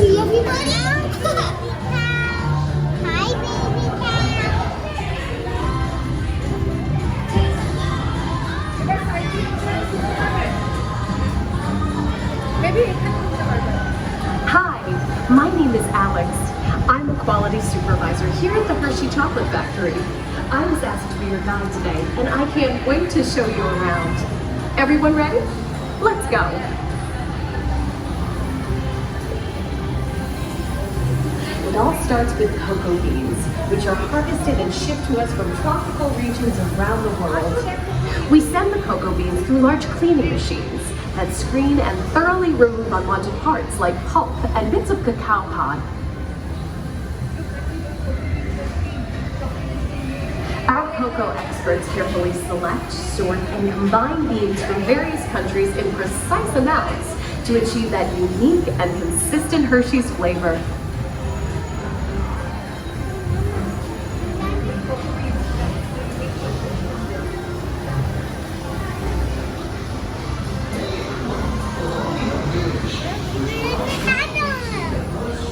See everybody? Hi, baby cow. Hi, my name is Alex. I'm a quality supervisor here at the Hershey Chocolate Factory. I was asked to be your guide today, and I can't wait to show you around. Everyone ready? Let's go. It all starts with cocoa beans, which are harvested and shipped to us from tropical regions around the world. We send the cocoa beans through large cleaning machines that screen and thoroughly remove unwanted parts like pulp and bits of cacao pod. Our cocoa experts carefully select, sort, and combine beans from various countries in precise amounts to achieve that unique and consistent Hershey's flavor.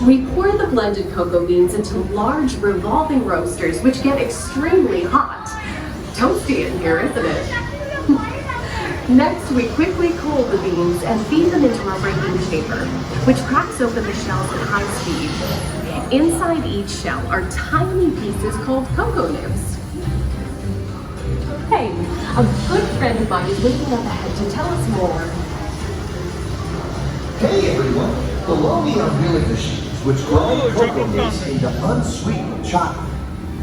We pour the blended cocoa beans into large revolving roasters, which get extremely hot. Toasty in here, isn't it? Next, we quickly cool the beans and feed them into our breaking chamber, which cracks open the shells at high speed. Inside each shell are tiny pieces called cocoa nibs. Hey, a good friend of mine is waiting up ahead to tell us more. Hey everyone, below me are milling machines which grind cocoa nibs into unsweetened chocolate.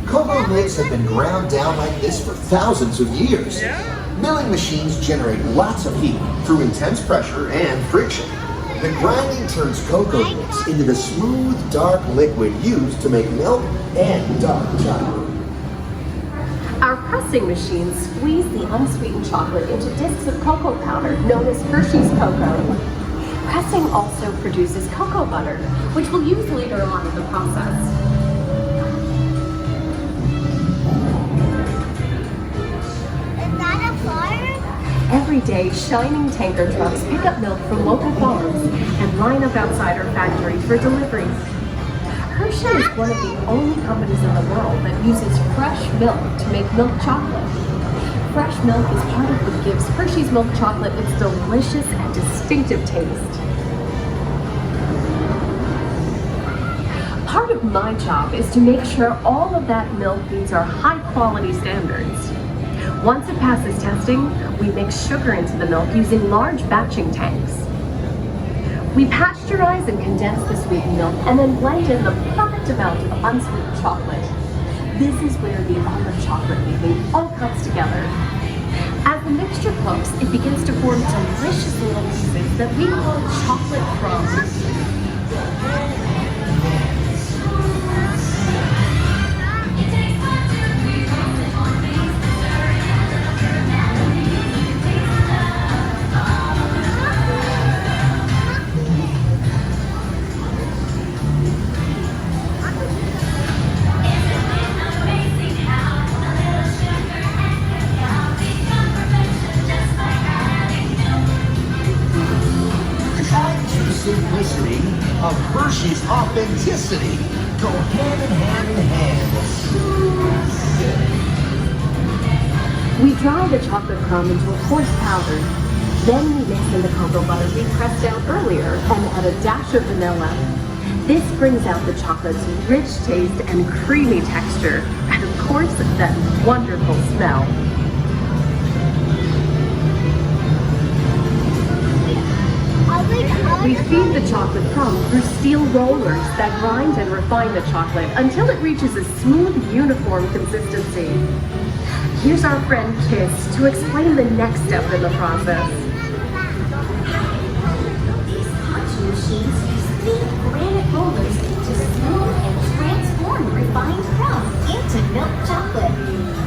Cocoa nibs have been ground down like this for thousands of years. Milling machines generate lots of heat through intense pressure and friction. The grinding turns cocoa nibs into the smooth, dark liquid used to make milk and dark chocolate. Our pressing machines squeeze the unsweetened chocolate into discs of cocoa powder known as Hershey's cocoa. Pressing also produces cocoa butter, which we'll use later on in the process. Is that a farm? Every day, shining tanker trucks pick up milk from local farms and line up outside our factory for delivery. Hershey is one of the only companies in the world that uses fresh milk to make milk chocolate. Fresh milk is part of what gives Hershey's milk chocolate its delicious and distinctive taste. Part of my job is to make sure all of that milk meets our high quality standards. Once it passes testing, we mix sugar into the milk using large batching tanks. We pasteurize and condense the sweetened milk and then blend in the perfect amount of unsweetened chocolate. This is where the art of chocolate making all comes together. As the mixture cooks, it begins to form delicious little pieces that we call chocolate crumbs. Simplicity of Hershey's authenticity go hand in hand. We dry the chocolate crumb into a coarse powder. Then we mix in the cocoa butter we pressed out earlier and add a dash of vanilla. This brings out the chocolate's rich taste and creamy texture, and of course, that wonderful smell. We feed the chocolate crumb through steel rollers that grind and refine the chocolate until it reaches a smooth, uniform consistency. Here's our friend Kiss to explain the next step in the process. These punch machines use big granite rollers to smooth and transform refined crumbs into milk chocolate.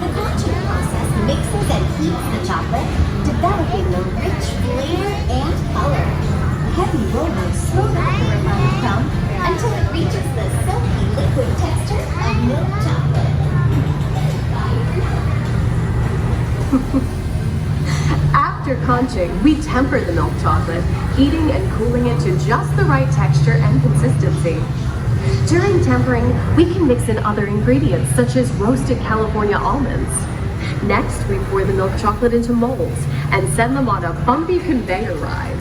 The punching process mixes and heats the chocolate, developing the rich flavor and color. Heavy rollers smooth out the refined crumb until it reaches the silky liquid texture of milk chocolate. After batching, we temper the milk chocolate, heating and cooling it to just the right texture and consistency. During tempering, we can mix in other ingredients such as roasted California almonds. Next, we pour the milk chocolate into molds and send them on a bumpy conveyor ride.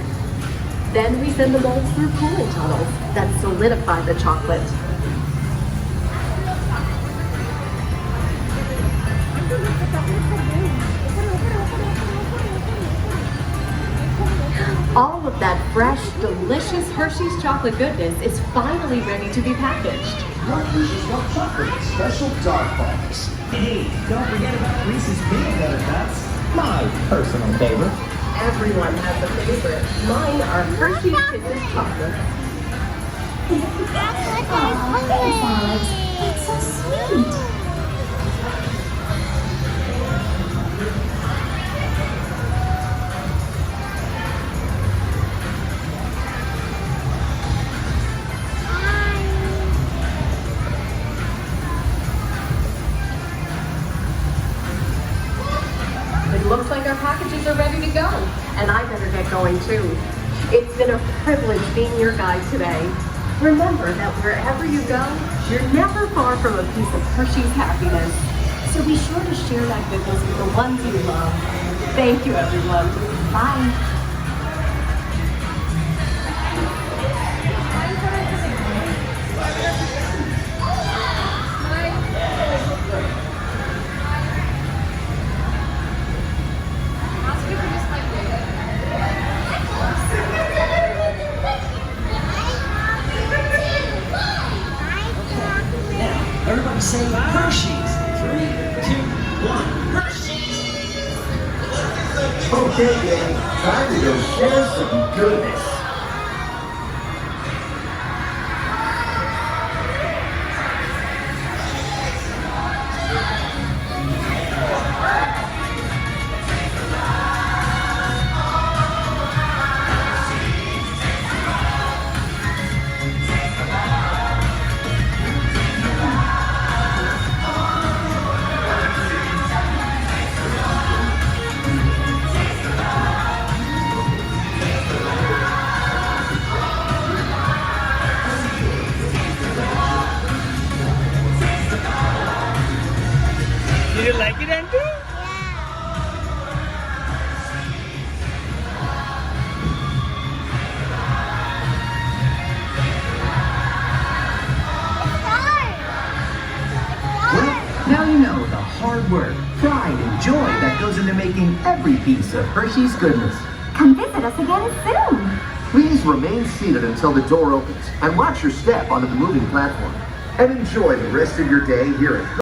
Then we send the molds through cooling tunnels that solidify the chocolate. All of that fresh, delicious Hershey's chocolate goodness is finally ready to be packaged. Dark Hershey's milk chocolate, special dark box. Hey, don't forget about Reese's peanut butter cups. My personal favorite. Everyone has a favorite. Mine are Hershey's Kisses chocolate. That's what Aw, thanks, Alex. It's so sweet. It looks like our packages are ready to go, and I better get going too. It's been a privilege being your guide today. Remember that wherever you go, you're never far from a piece of Hershey's happiness. So be sure to share that goodness with the ones you love. Thank you, everyone. Bye. Everybody say Hershey's. 3, 2, 1. Hershey's! Okay, gang, time to go share some goodness. Did you like it, Andrew? Now you know the hard work, pride, and joy that goes into making every piece of Hershey's goodness. Come visit us again soon. Please remain seated until the door opens and watch your step onto the moving platform. And enjoy the rest of your day here at